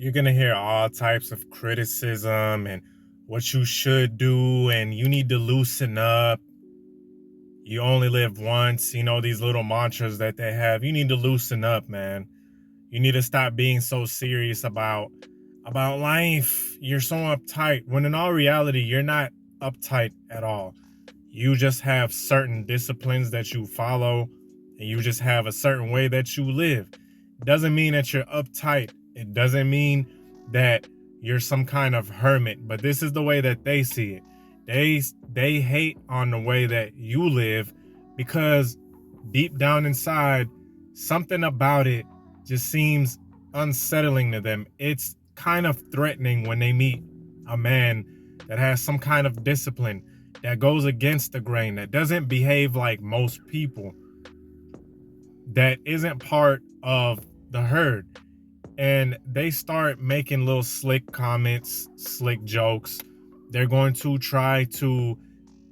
you're going to hear all types of criticism and what you should do, and you need to loosen up. You only live once, these little mantras that they have. You need to loosen up, man. You need to stop being so serious about life. You're so uptight, when in all reality, you're not uptight at all. You just have certain disciplines that you follow, and you just have a certain way that you live. It doesn't mean that you're uptight. It doesn't mean that you're some kind of hermit, but this is the way that they see it. They hate on the way that you live because deep down inside, something about it just seems unsettling to them. It's kind of threatening when they meet a man that has some kind of discipline, that goes against the grain, that doesn't behave like most people, that isn't part of the herd. And they start making little slick comments, slick jokes. They're going to try to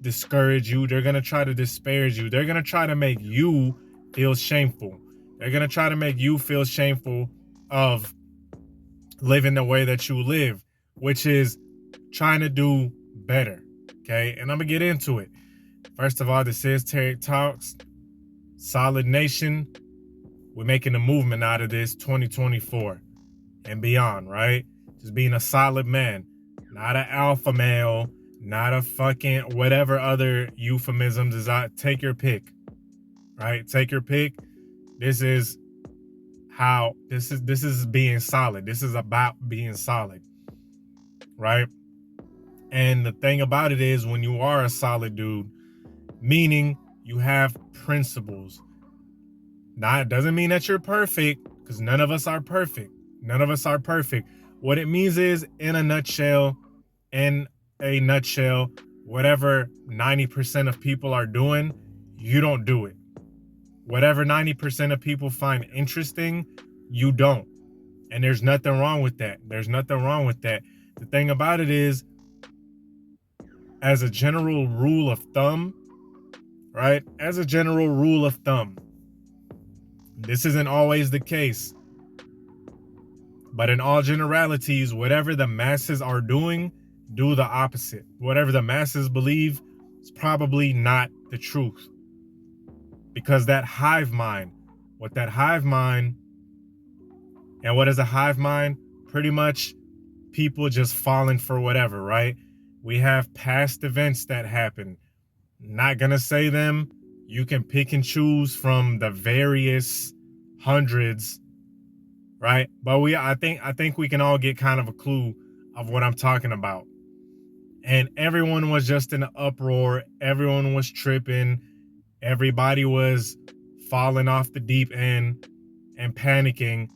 discourage you. They're going to try to disparage you. They're going to try to make you feel shameful. They're going to try to make you feel shameful of living the way that you live, which is trying to do better. Okay, and I'm going to get into it. First of all, this is Tarik Talks, Solid Nation. We're making a movement out of this 2024 and beyond, right? Just being a solid man, not an alpha male, not a fucking whatever other euphemisms is out. Take your pick, right? Take your pick. This is how this is being solid. This is about being solid, right? And the thing about it is, when you are a solid dude, meaning you have principles. Now, it doesn't mean that you're perfect, because none of us are perfect. None of us are perfect. What it means is, in a nutshell, whatever 90% of people are doing, you don't do it. Whatever 90% of people find interesting, you don't. And there's nothing wrong with that. There's nothing wrong with that. The thing about it is, as a general rule of thumb, right? As a general rule of thumb, this isn't always the case, but in all generalities, whatever the masses are doing, do the opposite. Whatever the masses believe is probably not the truth. Because that hive mind, and what is a hive mind? Pretty much people just falling for whatever, right? We have past events that happen. Not gonna say them. You can pick and choose from the various hundreds, right? But I think we can all get kind of a clue of what I'm talking about. And everyone was just in an uproar. Everyone was tripping. Everybody was falling off the deep end and panicking.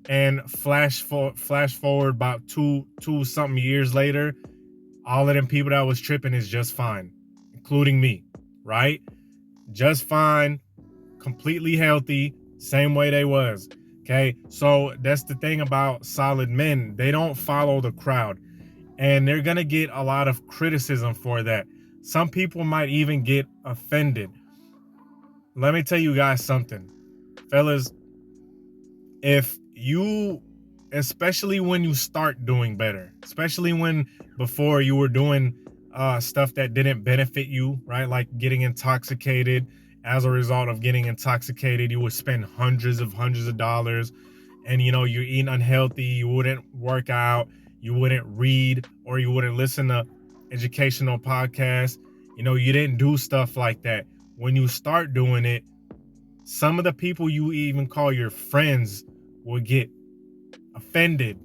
And flash forward about two something years later, all of them people that was tripping is just fine, including me, right? Just fine, completely healthy, same way they was. Okay, so that's the thing about solid men. They don't follow the crowd, and they're gonna get a lot of criticism for that. Some people might even get offended. Let me tell you guys something, fellas. If you, especially when you start doing better, especially when before you were doing stuff that didn't benefit you, right? Like getting intoxicated. As a result of getting intoxicated, you would spend hundreds of dollars, and you're eating unhealthy. You wouldn't work out, you wouldn't read, or you wouldn't listen to educational podcasts. You didn't do stuff like that. When you start doing it, some of the people you even call your friends will get offended.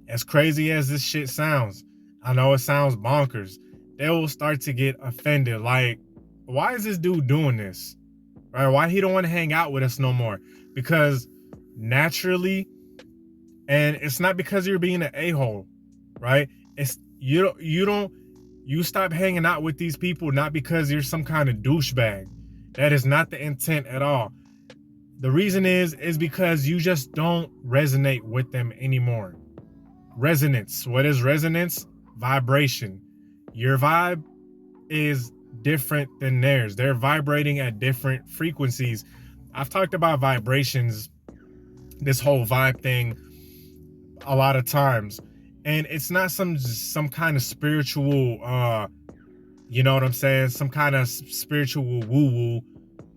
As crazy as this shit sounds, I know it sounds bonkers. They will start to get offended. Like, why is this dude doing this? Right? Why he don't want to hang out with us no more? Because naturally, and it's not because you're being an a-hole, right? It's you stop hanging out with these people not because you're some kind of douchebag. That is not the intent at all. The reason is because you just don't resonate with them anymore. Resonance. What is resonance? Vibration. Your vibe is different than theirs. They're vibrating at different frequencies. I've talked about vibrations, this whole vibe thing, a lot of times. And it's not some kind of spiritual you know what I'm saying, some kind of spiritual woo woo.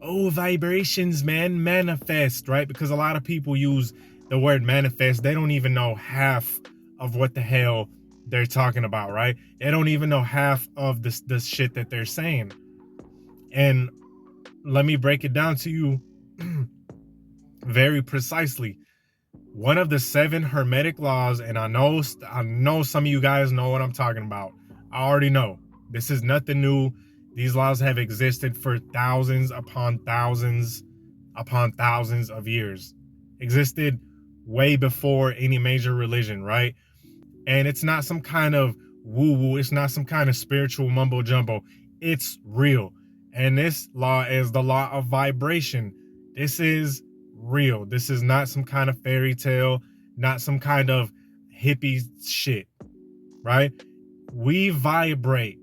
Oh, vibrations, man, manifest, right? Because a lot of people use the word manifest, they don't even know half of what the hell they're talking about, right? They don't even know half of this shit that they're saying. And let me break it down to you very precisely. One of the 7 hermetic laws, and I know some of you guys know what I'm talking about. I already know. This is nothing new. These laws have existed for thousands upon thousands of years. Existed way before any major religion, right? And it's not some kind of woo-woo. It's not some kind of spiritual mumbo jumbo. It's real. And this law is the law of vibration. This is real. This is not some kind of fairy tale, not some kind of hippie shit, right? We vibrate.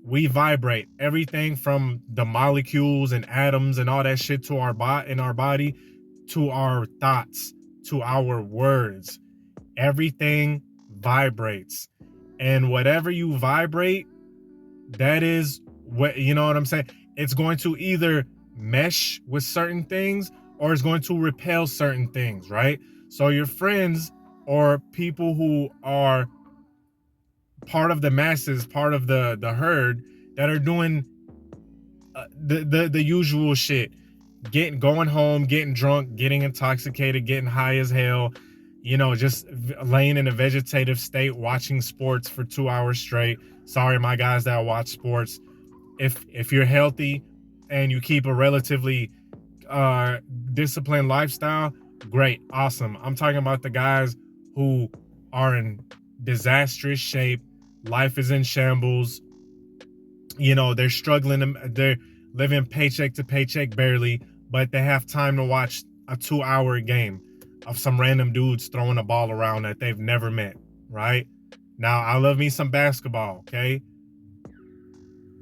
We vibrate everything from the molecules and atoms and all that shit to our in our body, to our thoughts, to our words. Everything vibrates. And whatever you vibrate, that is what, you know what I'm saying? It's going to either mesh with certain things or it's going to repel certain things, right? So your friends or people who are part of the masses, part of the herd that are doing the usual shit, going home, getting drunk, getting intoxicated, getting high as hell, you know, just laying in a vegetative state, watching sports for 2 hours straight. Sorry, my guys that watch sports. If you're healthy and you keep a relatively disciplined lifestyle, great, awesome. I'm talking about the guys who are in disastrous shape. Life is in shambles. You know, they're struggling. They're living paycheck to paycheck barely, but they have time to watch a 2-hour game of some random dudes throwing a ball around that they've never met, right? Now, I love me some basketball, okay?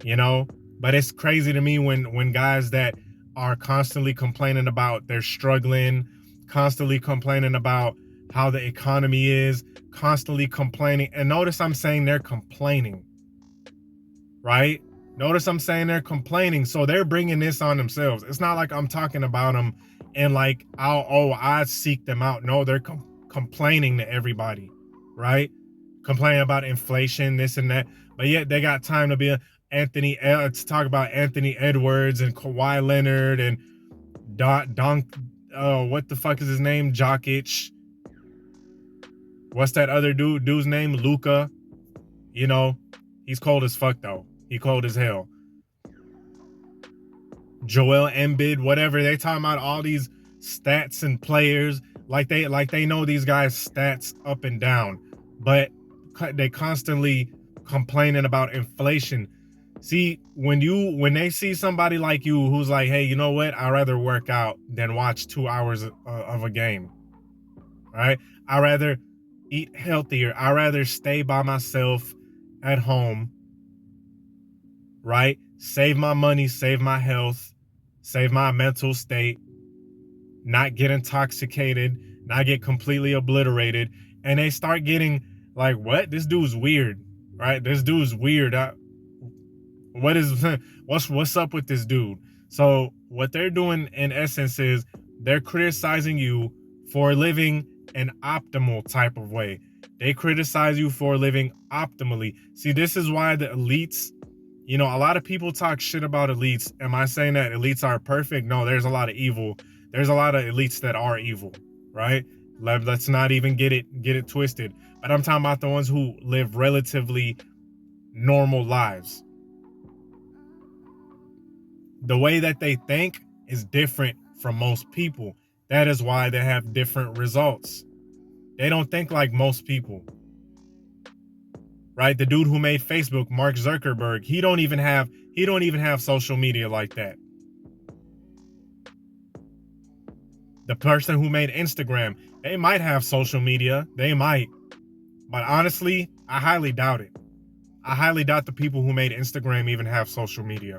You know, but it's crazy to me when guys that are constantly complaining about they're struggling, constantly complaining about how the economy is, constantly complaining. And notice I'm saying they're complaining, right? Notice I'm saying they're complaining. So they're bringing this on themselves. It's not like I'm talking about them and like, I seek them out. No, they're complaining to everybody, right? Complaining about inflation, this and that. But yet they got time to be to talk about Anthony Edwards and Kawhi Leonard and what the fuck is his name? Jokic. What's that other dude's name? Luka. You know, he's cold as fuck though. He cold as hell. Joel Embiid, whatever. They talking about all these stats and players like they know these guys' stats up and down, but they constantly complaining about inflation. See, when they see somebody like you who's like, hey, you know what? I'd rather work out than watch 2 hours of a game. Right? I'd rather eat healthier. I'd rather stay by myself at home. Right? Save my money, save my health, save my mental state, not get intoxicated, not get completely obliterated. And they start getting like, what? This dude's weird. Right? This dude's weird. What's up with this dude? So what they're doing in essence is they're criticizing you for living an optimal type of way. They criticize you for living optimally. See, this is why the elites, you know, a lot of people talk shit about elites. Am I saying that elites are perfect? No, there's a lot of evil. There's a lot of elites that are evil, right? Let's not even get it twisted. But I'm talking about the ones who live relatively normal lives. The way that they think is different from most people. That is why they have different results. They don't think like most people. Right? The dude who made Facebook, Mark Zuckerberg, he don't even have social media like that. The person who made Instagram, they might have social media. They might. But honestly, I highly doubt it. I highly doubt the people who made Instagram even have social media.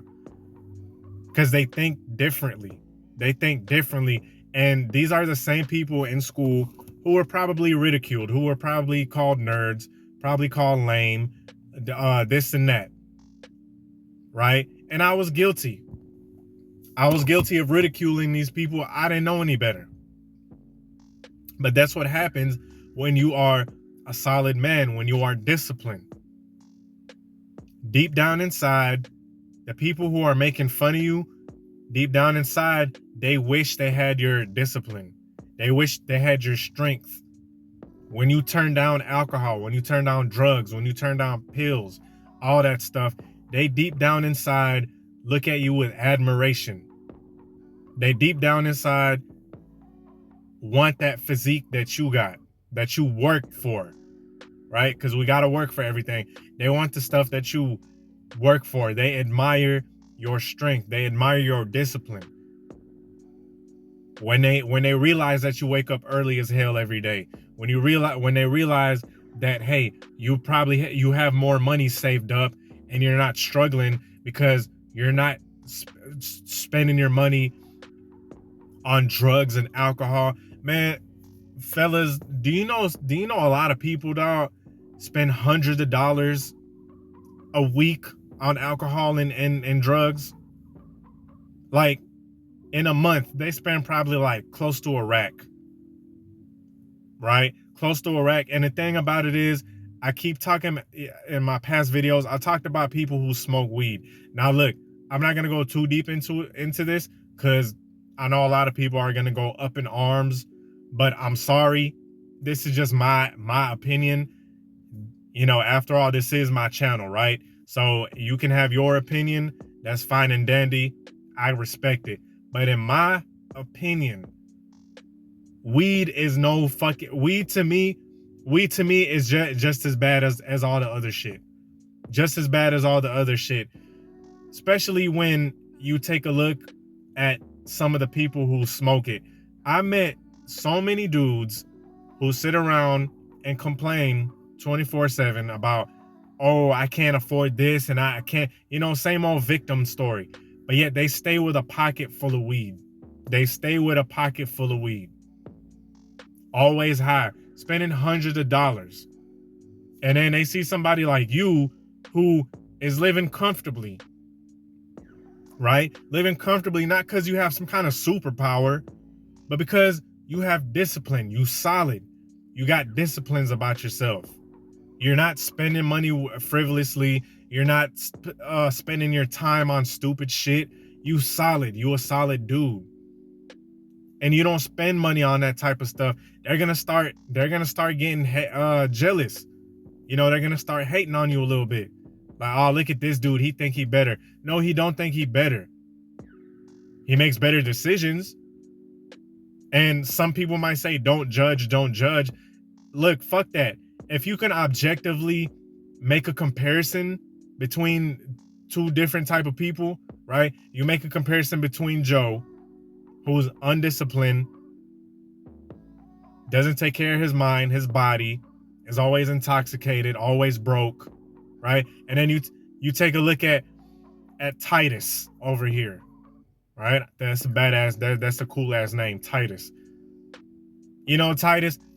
Because they think differently. They think differently. And these are the same people in school who were probably ridiculed, who were probably called nerds, probably called lame, this and that, right? And I was guilty. I was guilty of ridiculing these people. I didn't know any better. But that's what happens when you are a solid man, when you are disciplined. Deep down inside, the people who are making fun of you, deep down inside, they wish they had your discipline. They wish they had your strength. When you turn down alcohol, when you turn down drugs, when you turn down pills, all that stuff, they deep down inside look at you with admiration. They deep down inside want that physique that you got, that you worked for, right? Because we got to work for everything. They want the stuff that you work for. They admire your strength. They admire your discipline. When they realize that you wake up early as hell every day, when they realize that, hey, you have more money saved up and you're not struggling because you're not spending your money on drugs and alcohol. Man, fellas, do you know a lot of people, dog, spend hundreds of dollars a week on alcohol and drugs? Like, in a month, they spend probably like close to a rack, right? Close to a rack. And the thing about it is, I keep talking in my past videos, I talked about people who smoke weed. Now, look, I'm not going to go too deep into this because I know a lot of people are going to go up in arms, but I'm sorry. This is just my opinion. You know, after all, this is my channel, right? So you can have your opinion. That's fine and dandy. I respect it. But in my opinion, weed is no fucking weed to me is just as bad as all the other shit. Just as bad as all the other shit. Especially when you take a look at some of the people who smoke it. I met so many dudes who sit around and complain 24/7 about, oh, I can't afford this and I can't, same old victim story. But yet they stay with a pocket full of weed. They stay with a pocket full of weed. Always high, spending hundreds of dollars. And then they see somebody like you who is living comfortably, right? Living comfortably, not because you have some kind of superpower, but because you have discipline. You solid. You got disciplines about yourself. You're not spending money frivolously. You're not spending your time on stupid shit. You solid. You a solid dude. And you don't spend money on that type of stuff. They're gonna start getting jealous. They're gonna start hating on you a little bit. Like, oh, look at this dude. He think he better. No, he don't think he better. He makes better decisions. And some people might say, don't judge, don't judge. Look, fuck that. If you can objectively make a comparison between two different type of people, right? You make a comparison between Joe, who's undisciplined, doesn't take care of his mind, his body, is always intoxicated, always broke, right? And then you take a look at Titus over here, right? That's a badass, that's a cool ass name, Titus.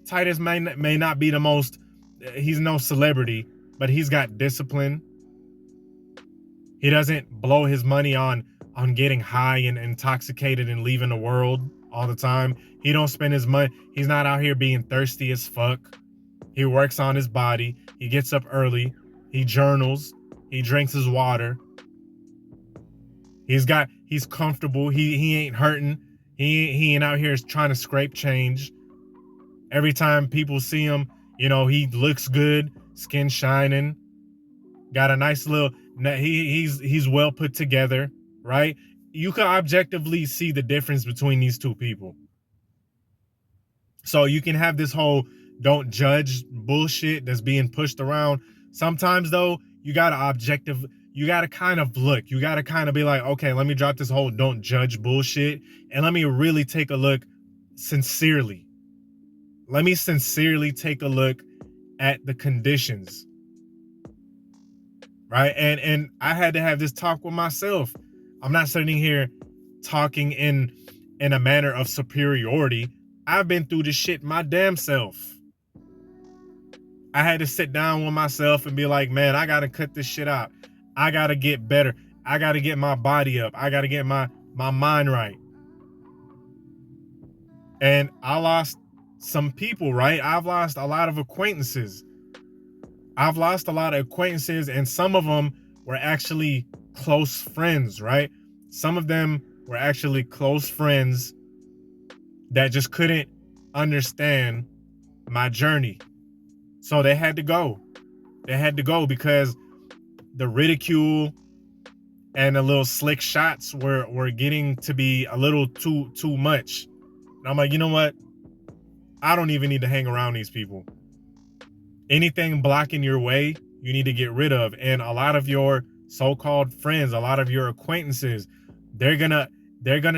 Titus may not be the most, he's no celebrity, but he's got discipline. He doesn't blow his money on getting high and intoxicated and leaving the world all the time. He don't spend his money. He's not out here being thirsty as fuck. He works on his body. He gets up early. He journals. He drinks his water. He's comfortable. He ain't hurting. He ain't out here trying to scrape change. Every time people see him, he looks good, skin shining, got a nice little, he's well put together, right? You can objectively see the difference between these two people. So you can have this whole don't judge bullshit that's being pushed around. Sometimes though, you gotta kind of look, you gotta kind of be like, okay, let me drop this whole don't judge bullshit and let me really take a look sincerely. Let me sincerely take a look at the conditions, right? And I had to have this talk with myself. I'm not sitting here talking in a manner of superiority. I've been through this shit my damn self. I had to sit down with myself and be like, man, I gotta cut this shit out. I gotta get better. I gotta get my body up. I gotta get my mind right. And I lost some people, right? I've lost a lot of acquaintances. And some of them were actually close friends, right? Some of them were actually close friends that just couldn't understand my journey. So they had to go. They had to go because the ridicule and the little slick shots were getting to be a little too much. And I'm like, you know what? I don't even need to hang around these people. Anything blocking your way, you need to get rid of. And a lot of your so-called friends, a lot of your acquaintances, they're gonna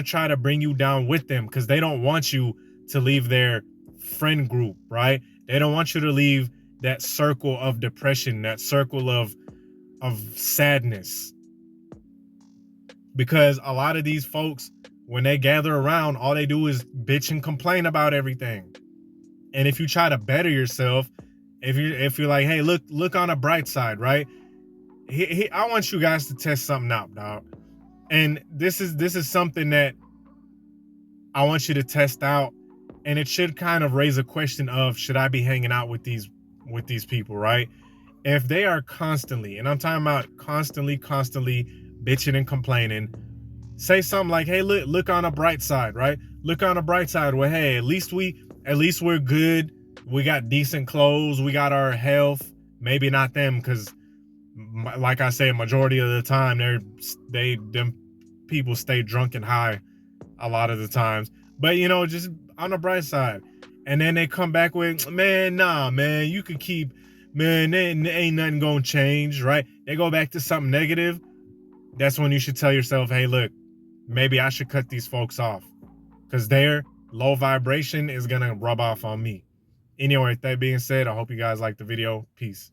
try to bring you down with them because they don't want you to leave their friend group, right? They don't want you to leave that circle of depression, that circle of sadness. Because a lot of these folks, when they gather around, all they do is bitch and complain about everything. And if you try to better yourself, if you're like, hey, look on a bright side, right? I want you guys to test something out, dog. And this is something that I want you to test out, and it should kind of raise a question of, should I be hanging out with these people, right? If they are constantly, and I'm talking about constantly bitching and complaining, say something like, hey, look on a bright side, right? Look on a bright side. Well, hey, at least we're good. We got decent clothes. We got our health. Maybe not them, because like I say, majority of the time, them people stay drunk and high a lot of the times. But, you know, just on the bright side. And then they come back with, man, nah, man, you could keep, man, ain't nothing gonna change, right? They go back to something negative. That's when you should tell yourself, hey, look, maybe I should cut these folks off, because their low vibration is gonna rub off on me. Anyway, with that being said, I hope you guys liked the video. Peace.